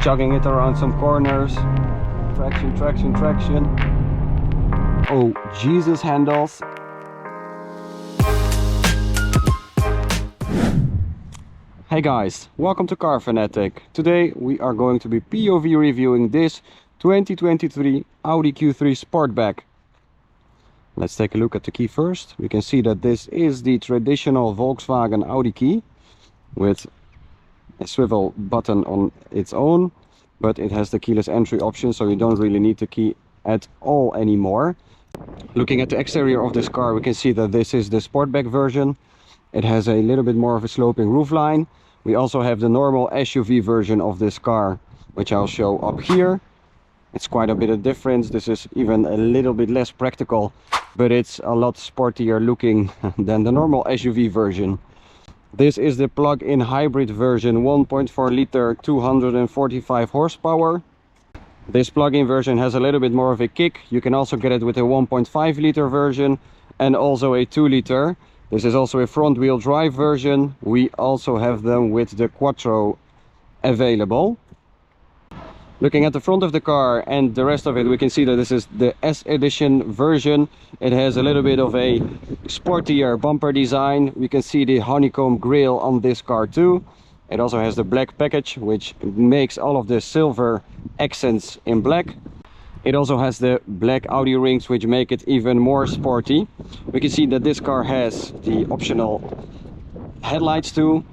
Chugging it around some corners. Traction, traction, traction. Oh, Jesus handles. Hey guys, welcome to Car Fanatic. Today we are going to be POV reviewing this 2023 Audi Q3 Sportback. Let's take a look at the key first. We can see that this is the traditional Volkswagen Audi key with a swivel button on its own, but it has the keyless entry option, so you don't really need the key at all anymore. Looking at the exterior of this car, we can see that this is the Sportback version. It has a little bit more of a sloping roofline. We also have the normal SUV version of this car, which I'll show up here. It's quite a bit of difference. This is even a little bit less practical, but it's a lot sportier looking than the normal SUV version. This is the plug-in hybrid version, 1.4 liter, 245 horsepower. This plug-in version has a little bit more of a kick. You can also get it with a 1.5 liter version and also a 2 liter. This is also a front-wheel drive version. We also have them with the Quattro available. Looking at the front of the car and the rest of it, we can see that this is the S edition version. It has a little bit of a sportier bumper design. We can see the honeycomb grille on this car too. It also has the black package, which makes all of the silver accents in black. It also has the black Audi rings, which make it even more sporty. We can see that this car has the optional headlights too,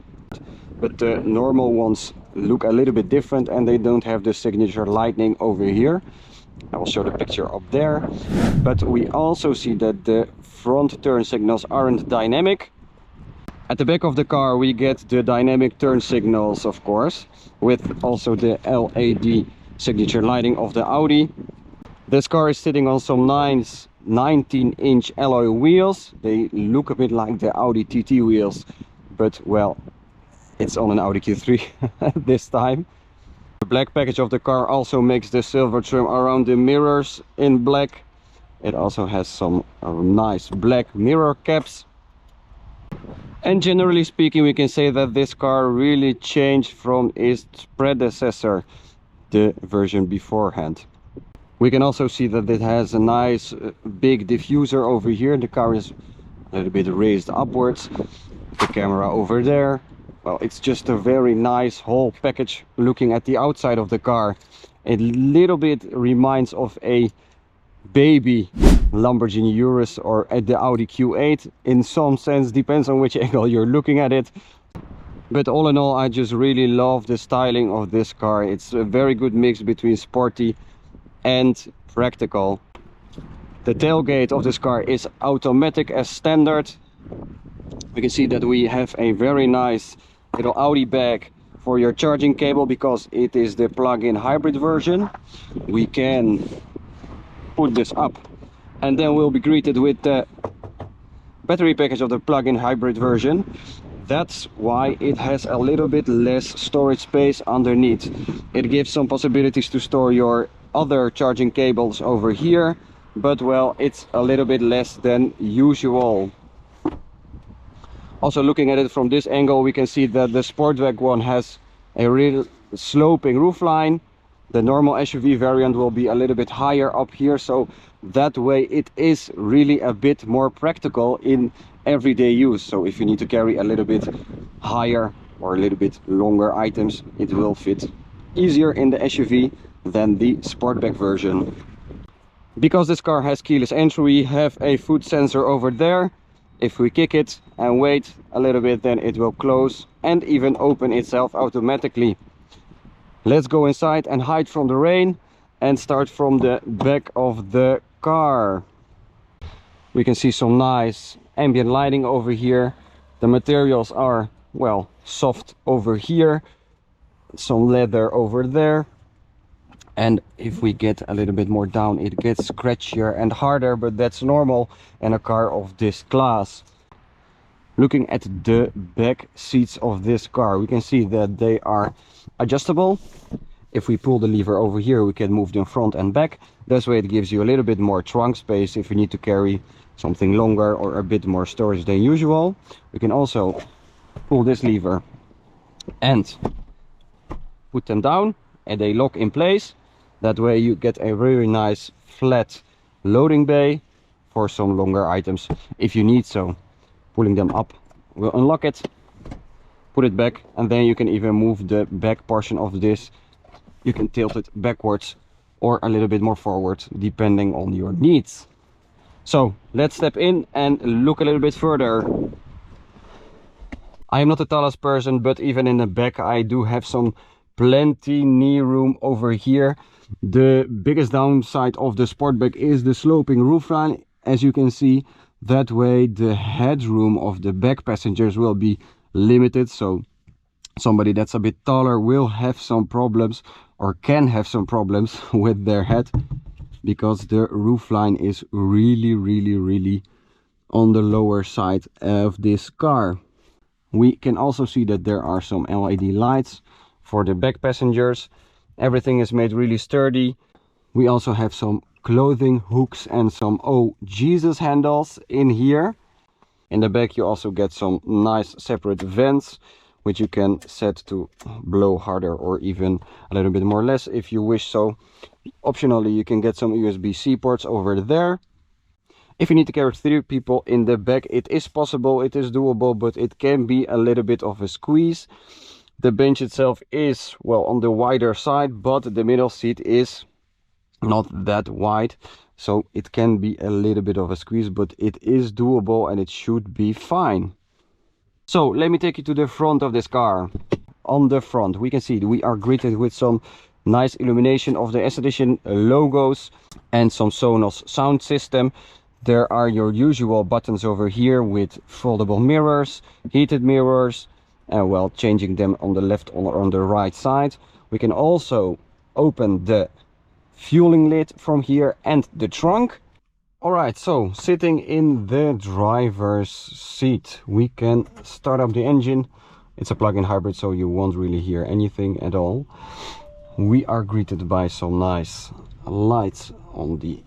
but the normal ones look a little bit different and they don't have the signature lightning over here. I will show the picture up there. But we also see that the front turn signals aren't dynamic. At the back of the car we get the dynamic turn signals, of course, with also the LED signature lighting of the Audi. This car is sitting on some nice 19-inch alloy wheels. They look a bit like the Audi TT wheels, but well, it's on an Audi Q3 this time. The black package of the car also makes the silver trim around the mirrors in black. It also has some nice black mirror caps. And generally speaking, we can say that this car really changed from its predecessor, the version beforehand. We can also see that it has a nice big diffuser over here. The car is a little bit raised upwards. The camera over there. Well, it's just a very nice whole package. Looking at the outside of the car, a little bit reminds of a baby Lamborghini Urus or at the Audi Q8 in some sense, depends on which angle you're looking at it. But all in all, I just really love the styling of this car. It's a very good mix between sporty and practical. The tailgate of this car is automatic as standard. We can see that we have a very nice little Audi bag for your charging cable because it is the plug-in hybrid version. We can put this up and then we'll be greeted with the battery package of the plug-in hybrid version. That's why it has a little bit less storage space underneath. It gives some possibilities to store your other charging cables over here, but well, it's a little bit less than usual. Also looking at it from this angle, we can see that the Sportback one has a real sloping roofline. The normal SUV variant will be a little bit higher up here, so that way it is really a bit more practical in everyday use. So if you need to carry a little bit higher or a little bit longer items, it will fit easier in the SUV than the Sportback version. Because this car has keyless entry, we have a foot sensor over there. If we kick it and wait a little bit, then it will close and even open itself automatically. Let's go inside and hide from the rain and start from the back of the car. We can see some nice ambient lighting over here. The materials are, well, soft over here, some leather over there. And if we get a little bit more down, it gets scratchier and harder, but that's normal in a car of this class. Looking at the back seats of this car, we can see that they are adjustable. If we pull the lever over here, we can move them front and back. This way it gives you a little bit more trunk space if you need to carry something longer or a bit more storage than usual. We can also pull this lever and put them down and they lock in place. That way you get a very nice flat loading bay for some longer items if you need so. Pulling them up will unlock it, put it back, and then you can even move the back portion of this. You can tilt it backwards or a little bit more forward depending on your needs. So let's step in and look a little bit further. I am not the tallest person, but even in the back I do have some plenty knee room over here. The biggest downside of the Sportback is the sloping roofline, as you can see. That way the headroom of the back passengers will be limited, so somebody that's a bit taller will have some problems, or can have some problems with their head, because the roofline is really on the lower side of this car. We can also see that there are some LED lights for the back passengers. Everything is made really sturdy. We also have some clothing hooks and some oh Jesus handles in here. In the back you also get some nice separate vents, which you can set to blow harder or even a little bit more less if you wish so. Optionally you can get some USB-C ports over there. If you need to carry 3 people in the back, it is possible, it is doable, but it can be a little bit of a squeeze. The bench itself is, well, on the wider side, but the middle seat is not that wide, so it can be a little bit of a squeeze, but it is doable and it should be fine. So let me take you to the front of this car. On the front we can see we are greeted with some nice illumination of the S Edition logos and some Sonos sound system. There are your usual buttons over here with foldable mirrors, heated mirrors, and well, changing them on the left or on the right side. We can also open the fueling lid from here and the trunk. Alright, so sitting in the driver's seat, we can start up the engine. It's a plug-in hybrid, so you won't really hear anything at all. We are greeted by some nice lights on the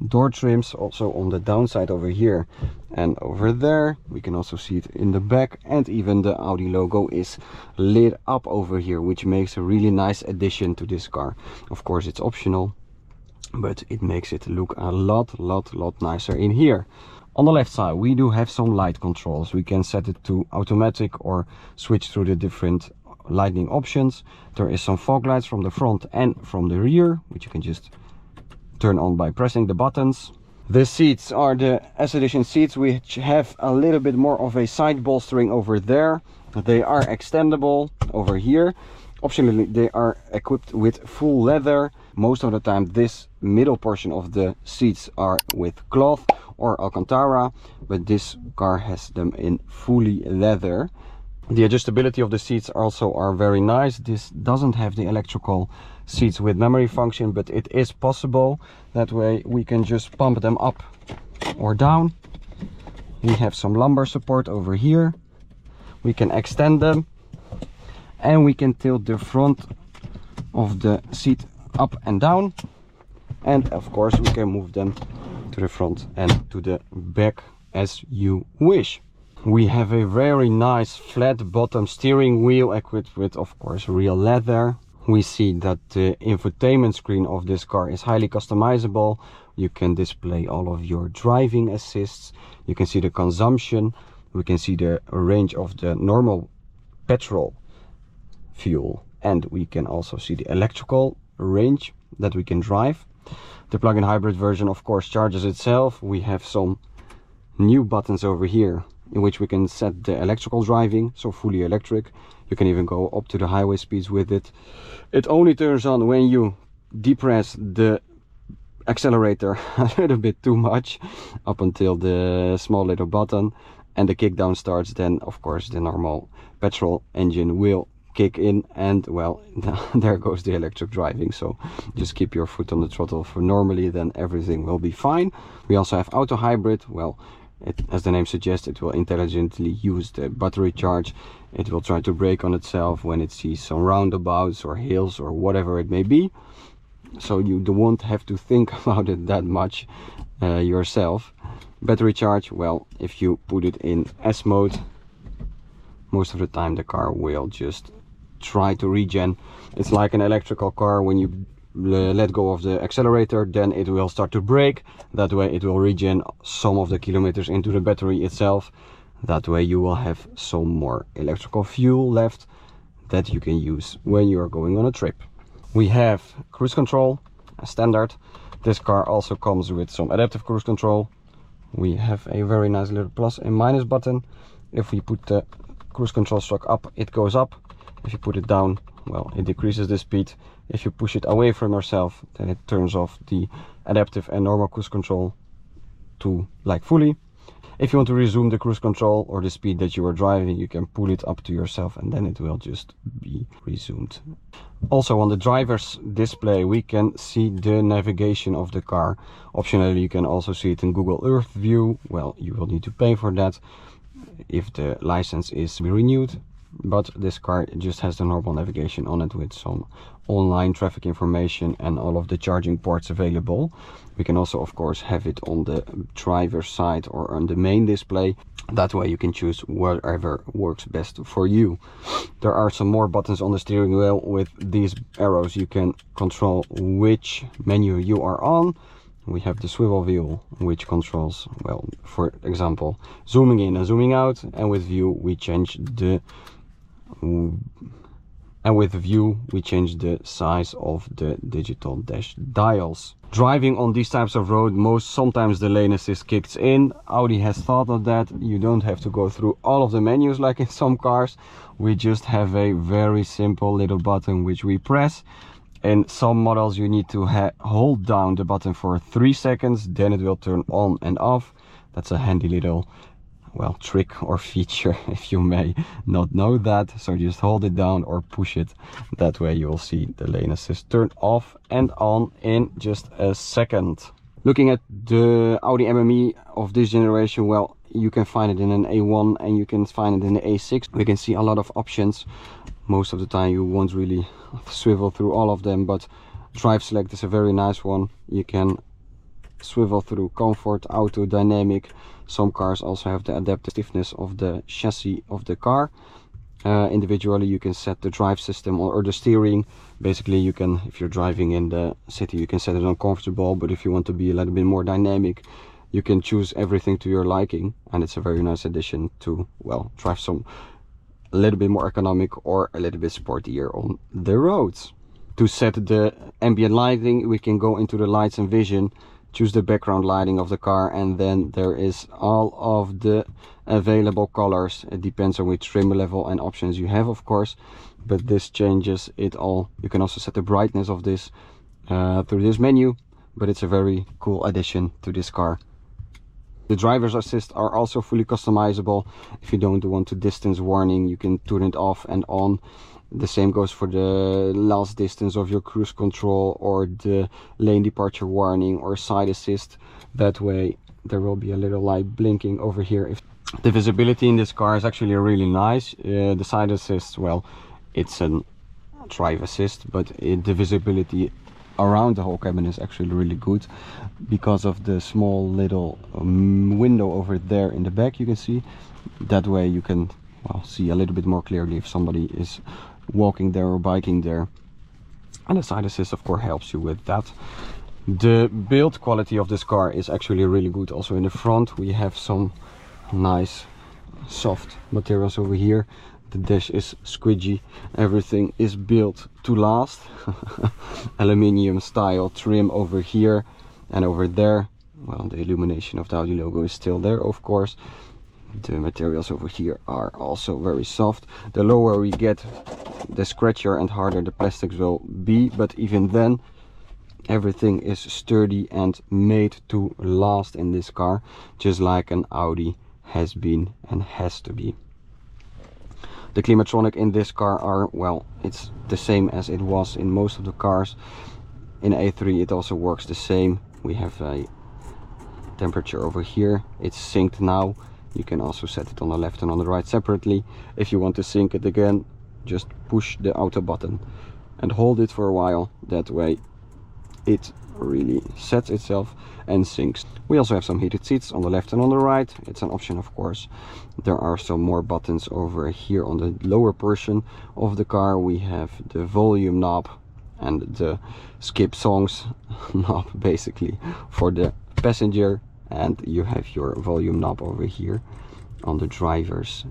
door trims, also on the downside over here and over there. We can also see it in the back, and even the Audi logo is lit up over here, which makes a really nice addition to this car. Of course it's optional, but it makes it look a lot nicer in here. On the left side we do have some light controls. We can set it to automatic or switch through the different lighting options. There is some fog lights from the front and from the rear, which you can just turn on by pressing the buttons. The seats are the S Edition seats, which have a little bit more of a side bolstering over there. They are extendable over here. Optionally they are equipped with full leather. Most of the time this middle portion of the seats are with cloth or Alcantara, but this car has them in fully leather. The adjustability of the seats also are very nice. This doesn't have the electrical seats with memory function, but it is possible. That way we can just pump them up or down. We have some lumbar support over here. We can extend them, and we can tilt the front of the seat up and down, and of course we can move them to the front and to the back as you wish. We have a very nice flat bottom steering wheel equipped with, of course, real leather. We see that the infotainment screen of this car is highly customizable. You can display all of your driving assists. You can see the consumption. We can see the range of the normal petrol fuel, and we can also see the electrical range that we can drive. The plug-in hybrid version, of course, charges itself. We have some new buttons over here in which we can set the electrical driving, so fully electric. You can even go up to the highway speeds with it. It only turns on when you depress the accelerator a little bit too much, up until the small little button, and the kickdown starts. Then of course the normal petrol engine will kick in, and well, there goes the electric driving. So just keep your foot on the throttle for normally, then everything will be fine. We also have auto hybrid. Well, as the name suggests, it will intelligently use the battery charge. It will try to brake on itself when it sees some roundabouts or hills or whatever it may be, so you won't have to think about it that much yourself. Battery charge, well, if you put it in S mode, most of the time the car will just try to regen. It's like an electrical car. When you let go of the accelerator, then it will start to brake. That way it will regen some of the kilometers into the battery itself. That way you will have some more electrical fuel left that you can use when you are going on a trip. We have cruise control as standard. This car also comes with some adaptive cruise control. We have a very nice little plus and minus button. If we put the cruise control stroke up, it goes up. If you put it down, well, it decreases the speed. If you push it away from yourself, then it turns off the adaptive and normal cruise control to like fully. If you want to resume the cruise control or the speed that you are driving, you can pull it up to yourself and then it will just be resumed. Also on the driver's display we can see the navigation of the car. Optionally you can also see it in Google Earth view. Well, you will need to pay for that if the license is renewed, but this car just has the normal navigation on it with some online traffic information and all of the charging ports available. We can also of course have it on the driver's side or on the main display. That way you can choose whatever works best for you. There are some more buttons on the steering wheel. With these arrows you can control which menu you are on. We have the swivel wheel, which controls, well, for example, zooming in and zooming out, and with view we change the size of the digital dash dials. Driving on these types of road, sometimes the lane assist kicks in. Audi has thought of that. You don't have to go through all of the menus like in some cars. We just have a very simple little button which we press. In some models you need to hold down the button for 3 seconds, then it will turn on and off. That's a handy little, well, trick or feature if you may not know that. So just hold it down or push it. That way you will see the lane assist turn off and on in just a second. Looking at the Audi MME of this generation, well, you can find it in an A1 and you can find it in the A6. We can see a lot of options. Most of the time you won't really swivel through all of them, but drive select is a very nice one. You can swivel through comfort, auto, dynamic. Some cars also have the adaptive stiffness of the chassis of the car. Individually you can set the drive system or the steering. Basically you can, if you're driving in the city, you can set it on comfortable, but if you want to be a little bit more dynamic, you can choose everything to your liking, and it's a very nice addition to, well, drive some a little bit more economic or a little bit sportier on the roads. To set the ambient lighting, we can go into the lights and vision, choose the background lighting of the car, and then there is all of the available colors. It depends on which trim level and options you have, of course, but this changes it all. You can also set the brightness of this through this menu, but it's a very cool addition to this car. The driver's assist are also fully customizable. If you don't want to distance warning, you can turn it off and on. The same goes for the last distance of your cruise control or the lane departure warning or side assist. That way there will be a little light blinking over here. If the visibility in this car is actually really nice. The side assist, well, it's a drive assist, but the visibility around the whole cabin is actually really good because of the small little window over there in the back. You can see that way you can, well, see a little bit more clearly if somebody is walking there or biking there, and the side assist of course helps you with that. The build quality of this car is actually really good. Also in the front we have some nice soft materials over here. The dash is squidgy, everything is built to last. Aluminium style trim over here and over there. Well, the illumination of the Audi logo is still there, of course. The materials over here are also very soft. The lower we get, the scratchier and harder the plastics will be, but even then everything is sturdy and made to last in this car, just like an Audi has been and has to be. The Climatronic in this car are, well, it's the same as it was in most of the cars. In A3 it also works the same. We have a temperature over here. It's synced now. You can also set it on the left and on the right separately. If you want to sync it again, just push the auto button and hold it for a while. That way it really sets itself and sinks. We also have some heated seats on the left and on the right. It's an option, of course. There are some more buttons over here on the lower portion of the car. We have the volume knob and the skip songs knob, basically, for the passenger, and you have your volume knob over here on the driver's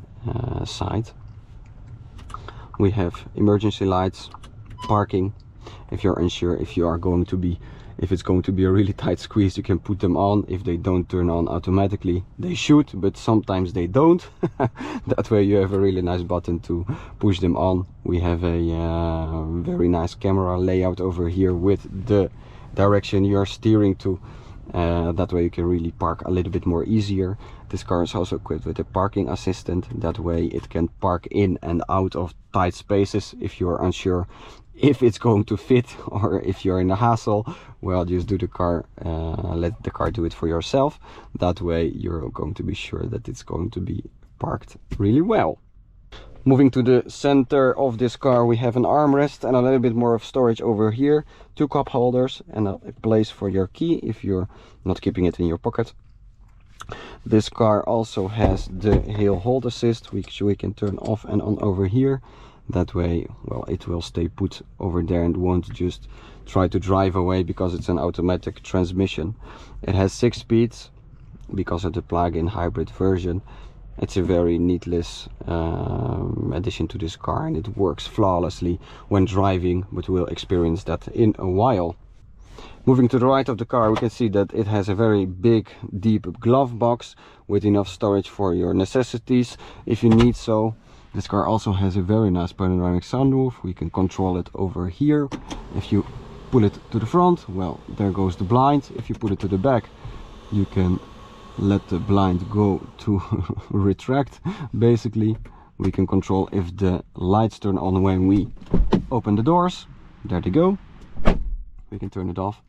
side. We have emergency lights, parking. If you're unsure if it's going to be a really tight squeeze, you can put them on. If they don't turn on automatically, they should, but sometimes they don't. That way you have a really nice button to push them on. We have a very nice camera layout over here with the direction you're steering to. That way you can really park a little bit more easier. This car is also equipped with a parking assistant. That way it can park in and out of tight spaces. If you're unsure if it's going to fit, or if you're in a hassle, well, just do the car, let the car do it for yourself. That way you're going to be sure that it's going to be parked really well. Moving to the center of this car, we have an armrest and a little bit more of storage over here, 2 cup holders and a place for your key if you're not keeping it in your pocket. This car also has the hill hold assist, which we can turn off and on over here. That way, well, it will stay put over there and won't just try to drive away because it's an automatic transmission. It has 6 speeds because of the plug-in hybrid version. It's a very needless addition to this car, and it works flawlessly when driving, but we'll experience that in a while. Moving to the right of the car, we can see that it has a very big, deep glove box with enough storage for your necessities if you need so. This car also has a very nice panoramic sunroof. We can control it over here. If you pull it to the front, well, there goes the blind. If you put it to the back, you can let the blind go to retract. Basically, we can control if the lights turn on when we open the doors. There they go. We can turn it off.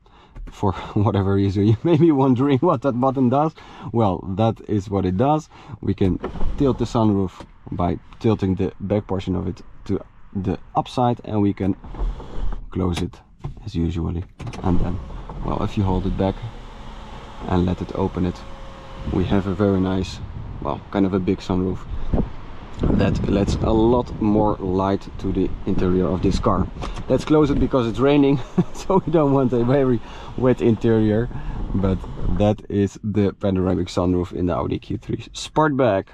For whatever reason, you may be wondering what that button does. Well, that is what it does. We can tilt the sunroof by tilting the back portion of it to the upside, and we can close it as usually. And then, well, if you hold it back and let it open it, we have a very nice, well, kind of a big sunroof that lets a lot more light to the interior of this car. Let's close it because it's raining, so we don't want a very wet interior. But that is the panoramic sunroof in the Audi Q3 Sportback.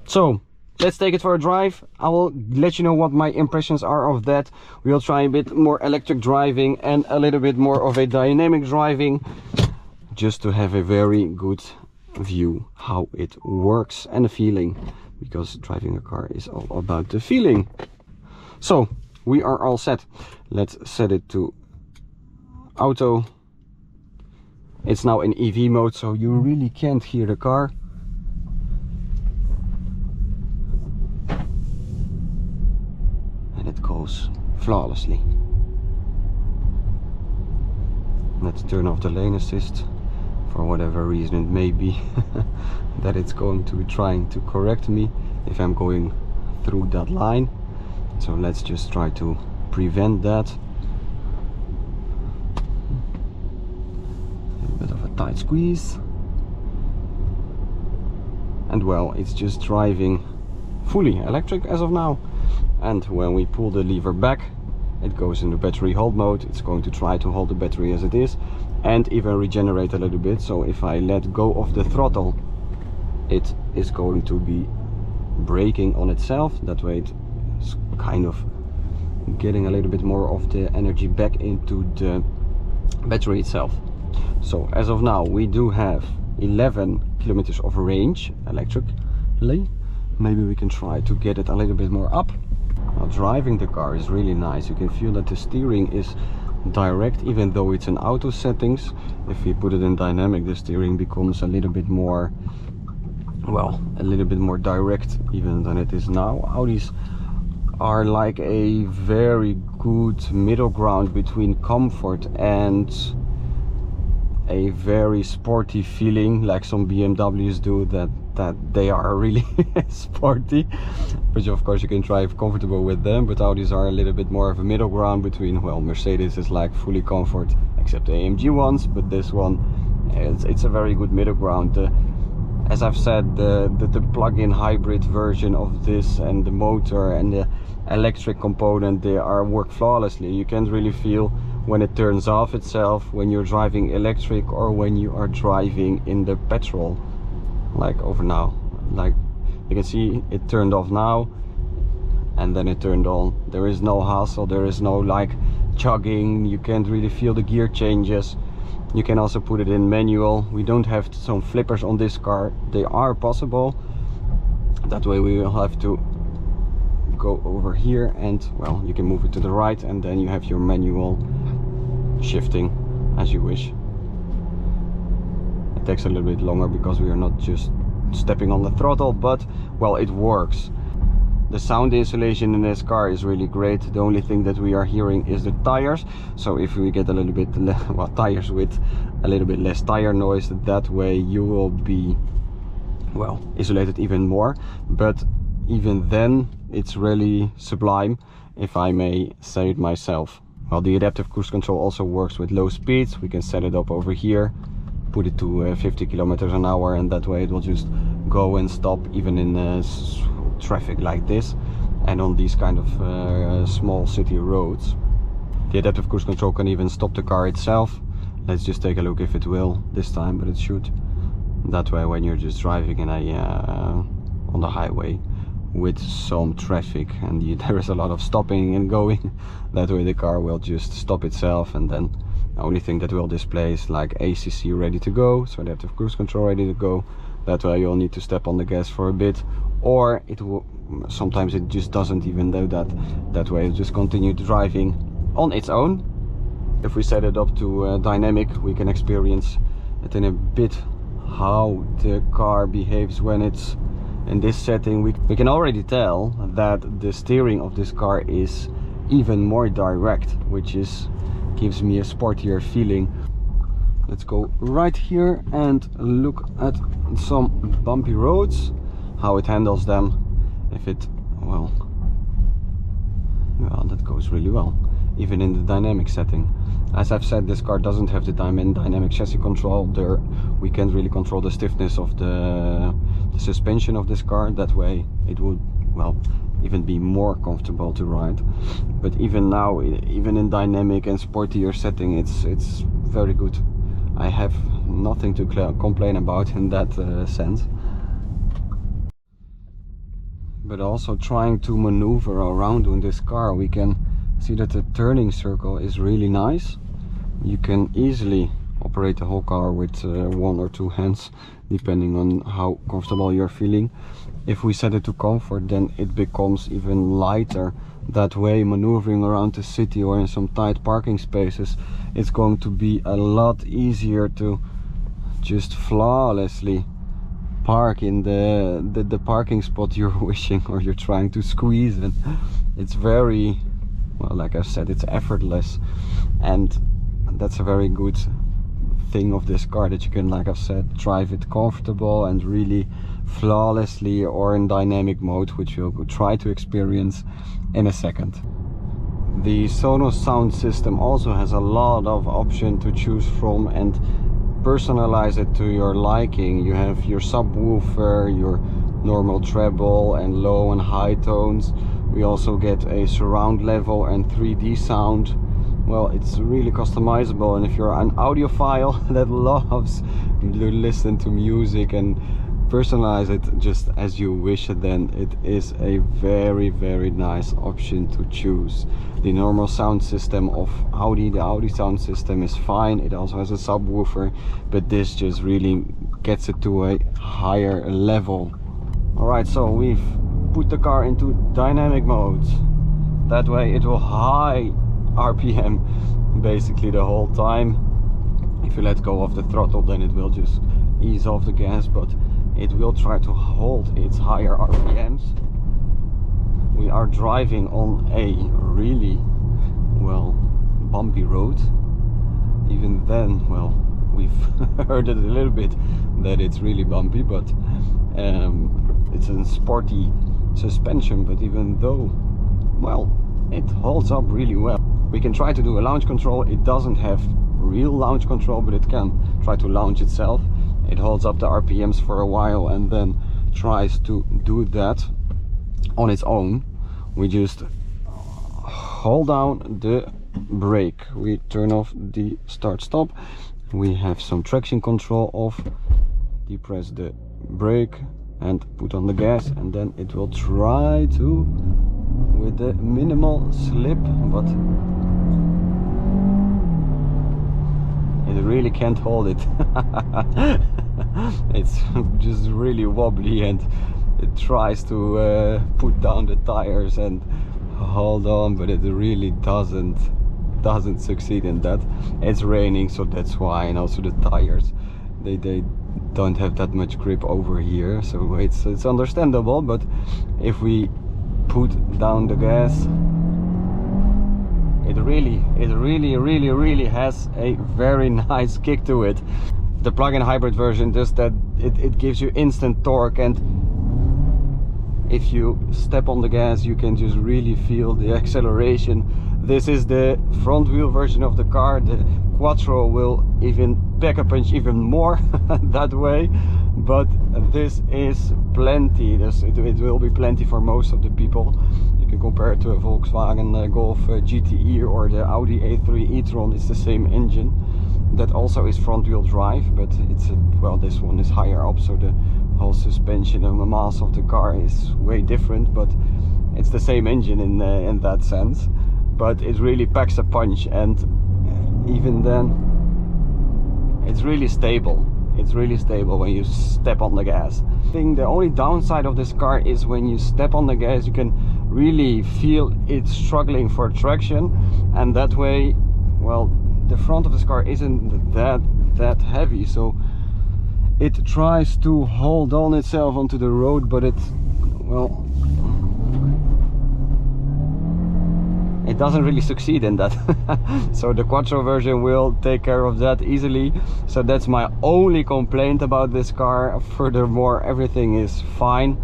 So let's take it for a drive. I will let you know what my impressions are of that. We'll try a bit more electric driving and a little bit more of a dynamic driving, just to have a very good view how it works and the feeling, because driving a car is all about the feeling. So we are all set. Let's set it to auto. It's now in EV mode, so you really can't hear the car. And it goes flawlessly. Let's turn off the lane assist. For whatever reason it may be that it's going to be trying to correct me if I'm going through that line. So let's just try to prevent that. A bit of a tight squeeze. And well, it's just driving fully electric as of now. And when we pull the lever back, it goes into battery hold mode. It's going to try to hold the battery as it is and even regenerate a little bit. So if I let go of the throttle, it is going to be braking on itself. That way it's kind of getting a little bit more of the energy back into the battery itself. So as of now we do have 11 kilometers of range electrically. Maybe we can try to get it a little bit more up. Now, driving the car is really nice. You can feel that the steering is direct, even though it's in auto settings. If we put it in dynamic, the steering becomes a little bit more, well, a little bit more direct even than it is now. Audis are like a very good middle ground between comfort and a very sporty feeling, like some BMWs do, that they are really sporty, but of course you can drive comfortable with them. But Audis are a little bit more of a middle ground between, well, Mercedes is like fully comfort, except the AMG ones, but this one, it's a very good middle ground. As I've said, the plug-in hybrid version of this and the motor and the electric component, they work flawlessly. You can't really feel when it turns off itself when you're driving electric or when you are driving in the petrol, like over now. Like you can see, it turned off now and then it turned on. There is no hassle, there is no like chugging, you can't really feel the gear changes. You can also put it in manual. We don't have some flippers on this car. They are possible. That way we will have to go over here and, well, you can move it to the right and then you have your manual shifting as you wish. It takes a little bit longer because we are not just stepping on the throttle, but, well, it works. The sound insulation in this car is really great. The only thing that we are hearing is the tires. So if we get a little bit well, tires with a little bit less tire noise, that way you will be, well, isolated even more. But even then, it's really sublime, if I may say it myself. Well, the adaptive cruise control also works with low speeds. We can set it up over here, put it to 50 kilometers an hour, and that way it will just go and stop even in traffic like this and on these kind of small city roads. The adaptive cruise control can even stop the car itself. Let's just take a look if it will this time, but it should. That way when you're just driving in on the highway with some traffic and there is a lot of stopping and going, that way the car will just stop itself, and then the only thing that will display is like ACC ready to go, so adaptive cruise control ready to go. That way you'll need to step on the gas for a bit, or it will, sometimes it just doesn't even do that. That way it'll just continue driving on its own. If we set it up to dynamic, we can experience it in a bit how the car behaves when it's in this setting. We can already tell that the steering of this car is even more direct, which gives me a sportier feeling. Let's go right here and look at some bumpy roads, how it handles them. If it, well, that goes really well, even in the dynamic setting. As I've said, this car doesn't have the dynamic chassis control. There we can't really control the stiffness of the suspension of this car. That way it would, well, even be more comfortable to ride. But even now, even in dynamic and sportier setting, it's very good. I have nothing to complain about in that sense. But also trying to maneuver around in this car, we can see that the turning circle is really nice. You can easily operate the whole car with one or two hands, depending on how comfortable you're feeling. If we set it to comfort, then it becomes even lighter. That way, maneuvering around the city or in some tight parking spaces, it's going to be a lot easier to just flawlessly park in the parking spot you're wishing or you're trying to squeeze in. It's very, well, like I said, it's effortless, and that's a very good thing of this car, that you can, like I've said, drive it comfortable and really flawlessly, or in dynamic mode, which you'll try to experience in a second. The Sonos sound system also has a lot of options to choose from and personalize it to your liking. You have your subwoofer, your normal treble and low and high tones. We also get a surround level and 3D sound. Well, it's really customizable, and if you're an audiophile that loves to listen to music and personalize it just as you wish, then it is a very, very nice option to choose. The normal sound system of Audi, the Audi sound system, is fine. It also has a subwoofer, but this just really gets it to a higher level. Alright, so we've put the car into dynamic mode. That way it will high RPM basically the whole time. If you let go of the throttle, then it will just ease off the gas, but it will try to hold its higher RPMs. We are driving on a really, well, bumpy road. Even then, well, we've heard it a little bit that it's really bumpy, but it's a sporty suspension. But even though, well, it holds up really well. We can try to do a launch control. It doesn't have real launch control, but it can try to launch itself. It holds up the RPMs for a while and then tries to do that on its own. We just hold down the brake, we turn off the start stop, we have some traction control off, depress the brake and put on the gas, and then it will try to, with the minimal slip, but it really can't hold it. It's just really wobbly, and it tries to put down the tires and hold on, but it really doesn't succeed in that. It's raining, so that's why, and also the tires, they don't have that much grip over here, so it's understandable. But if we put down the gas, it really has a very nice kick to it. The plug-in hybrid version does that. It gives you instant torque, and if you step on the gas you can just really feel the acceleration. This is the front wheel version of the car. The Quattro will even pack a punch even more that way, but this is plenty. It will be plenty for most of the people. You can compare it to a Volkswagen Golf GTE or the Audi A3 e-tron. It's the same engine. That also is front wheel drive, but it's well, this one is higher up, so the whole suspension and the mass of the car is way different, but it's the same engine in that sense. But it really packs a punch, and even then it's really stable. It's really stable when you step on the gas. I think the only downside of this car is when you step on the gas you can really feel it struggling for traction, and that way, well, the front of this car isn't that heavy, so it tries to hold on itself onto the road, but it doesn't really succeed in that. So the Quattro version will take care of that easily. So that's my only complaint about this car. Furthermore, everything is fine.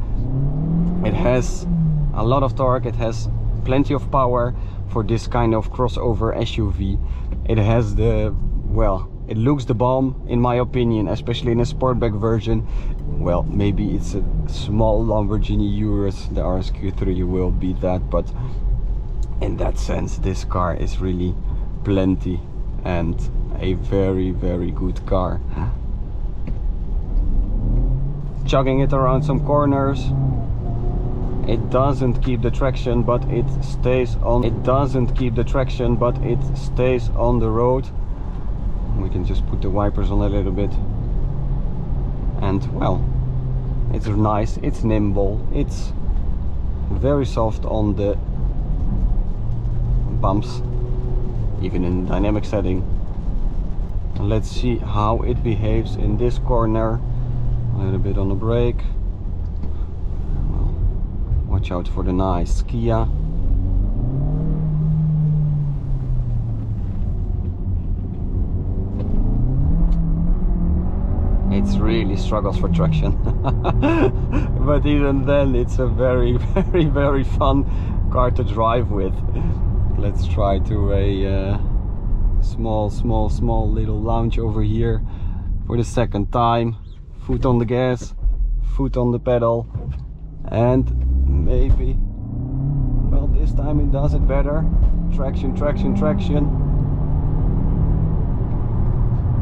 It has a lot of torque, it has plenty of power for this kind of crossover SUV. It has the, well, it looks the bomb in my opinion, especially in a Sportback version. Well, maybe it's a small Lamborghini Urus, the RS Q3 will be that, but in that sense this car is really plenty and a very good car. Chugging it around some corners, it doesn't keep the traction, but it stays on. It doesn't keep the traction, but it stays on the road. We can just put the wipers on a little bit, and well, it's nice, it's nimble, it's very soft on the bumps, even in dynamic setting. Let's see how it behaves in this corner. A little bit on the brake. Watch out for the nice Kia. It really struggles for traction. But even then it's a very fun car to drive with. Let's try to a small little launch over here for the second time. Foot on the gas, foot on the pedal, and maybe, well, this time it does it better. Traction.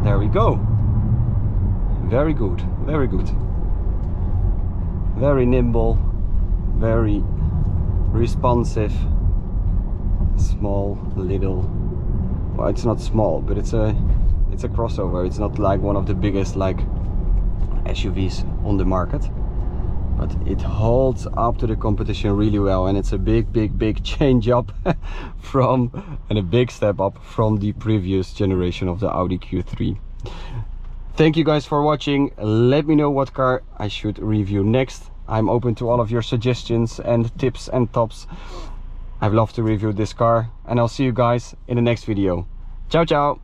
There we go. Very good. Very nimble, very responsive. Small little, well, it's not small, but it's a crossover. It's not like one of the biggest like SUVs on the market, but it holds up to the competition really well, and it's a big change up from, and a big step up from the previous generation of the Audi Q3. Thank you guys for watching. Let me know what car I should review next. I'm open to all of your suggestions and tips and tops. I'd love to review this car, and I'll see you guys in the next video. Ciao.